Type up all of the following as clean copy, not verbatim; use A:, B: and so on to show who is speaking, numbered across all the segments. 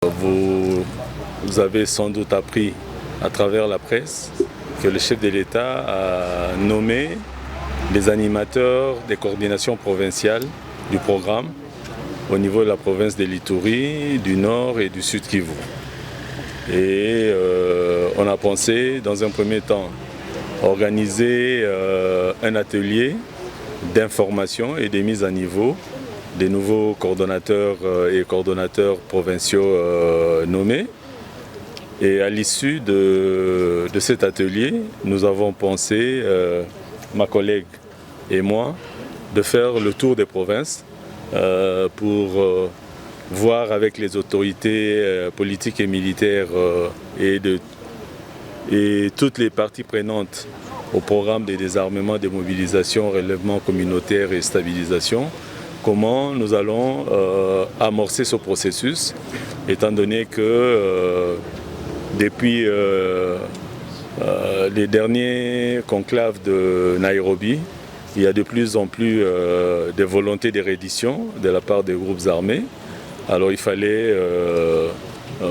A: Vous avez sans doute appris à travers la presse que le chef de l'État a nommé les animateurs des coordinations provinciales du programme au niveau de la province de l'Ituri, du Nord et du Sud Kivu. Et on a pensé, dans un premier temps, organiser un atelier d'information et de mise à niveau des nouveaux coordonnateurs et coordonnateurs provinciaux nommés. Et à l'issue de cet atelier, nous avons pensé, ma collègue et moi, de faire le tour des provinces pour voir avec les autorités politiques et militaires et toutes les parties prenantes au programme de désarmement, démobilisation, relèvement communautaire et stabilisation, comment nous allons amorcer ce processus, étant donné que depuis les derniers conclaves de Nairobi, il y a de plus en plus de volontés de reddition de la part des groupes armés. Alors il fallait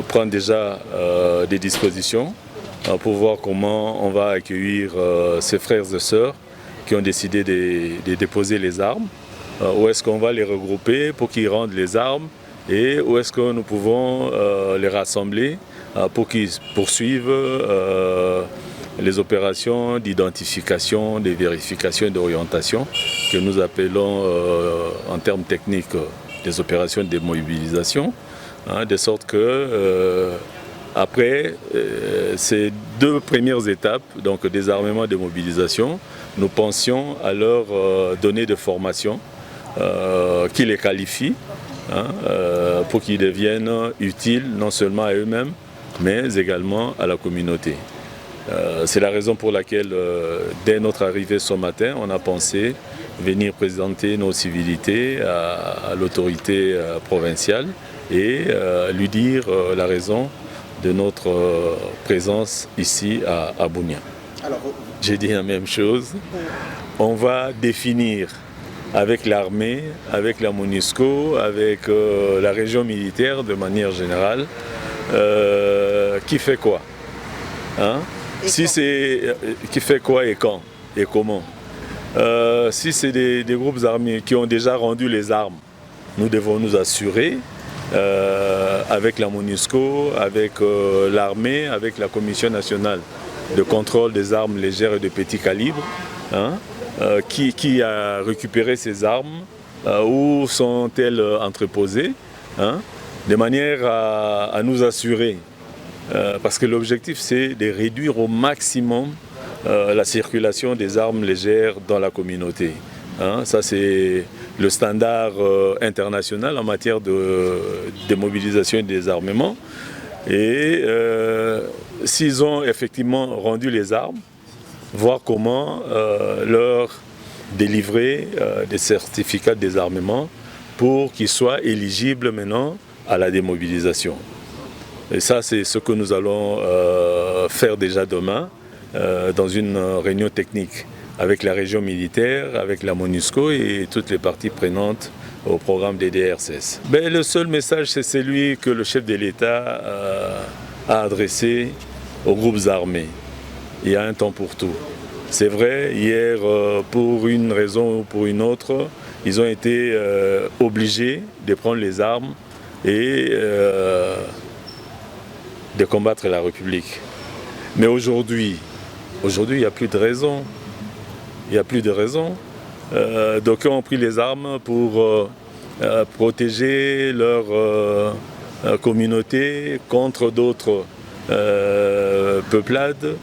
A: prendre déjà des dispositions pour voir comment on va accueillir ces frères et sœurs qui ont décidé de déposer les armes. Où est-ce qu'on va les regrouper pour qu'ils rendent les armes et où est-ce que nous pouvons les rassembler pour qu'ils poursuivent les opérations d'identification, de vérification et d'orientation que nous appelons en termes techniques des opérations de démobilisation, de sorte que après ces deux premières étapes, donc désarmement et démobilisation, nous pensions à leur donner des formations qui les qualifient pour qu'ils deviennent utiles non seulement à eux-mêmes, mais également à la communauté. C'est la raison pour laquelle, dès notre arrivée ce matin, on a pensé venir présenter nos civilités à l'autorité provinciale et lui dire la raison de notre présence ici à Bunia. J'ai dit la même chose. On va définir avec l'armée, avec la MONUSCO, avec la région militaire de manière générale, qui fait quoi, si c'est qui fait quoi et quand et comment. Si c'est des groupes armés qui ont déjà rendu les armes, nous devons nous assurer avec la MONUSCO, avec l'armée, avec la Commission nationale de contrôle des armes légères et de petit calibre, qui a récupéré ces armes, où sont-elles entreposées, de manière à nous assurer, parce que l'objectif c'est de réduire au maximum la circulation des armes légères dans la communauté. Ça c'est le standard international en matière de démobilisation et de désarmement. Et s'ils ont effectivement rendu les armes, voir comment leur délivrer des certificats de désarmement pour qu'ils soient éligibles maintenant à la démobilisation. Et ça, c'est ce que nous allons faire déjà demain dans une réunion technique avec la région militaire, avec la MONUSCO et toutes les parties prenantes au programme des DRCS. Mais le seul message, c'est celui que le chef de l'État a adressé aux groupes armés. Il y a un temps pour tout. C'est vrai, hier, pour une raison ou pour une autre, ils ont été obligés de prendre les armes et de combattre la République. Mais aujourd'hui, il n'y a plus de raison. Il n'y a plus de raison. D'aucuns ont pris les armes pour protéger leur communauté contre d'autres peuplades.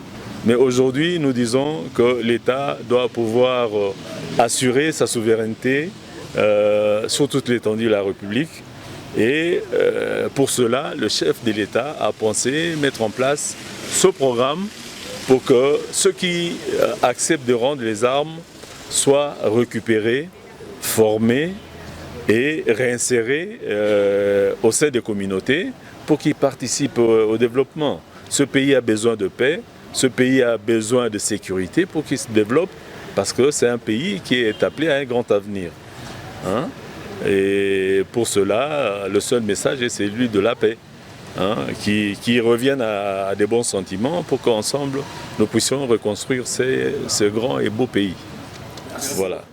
A: Mais aujourd'hui, nous disons que l'État doit pouvoir assurer sa souveraineté sur toute l'étendue de la République. Et pour cela, le chef de l'État a pensé mettre en place ce programme pour que ceux qui acceptent de rendre les armes soient récupérés, formés et réinsérés au sein des communautés pour qu'ils participent au développement. Ce pays a besoin de paix, ce pays a besoin de sécurité pour qu'il se développe parce que c'est un pays qui est appelé à un grand avenir. Et pour cela, le seul message est celui de la paix. qui reviennent à des bons sentiments pour qu'ensemble nous puissions reconstruire ce grand et beau pays. Voilà.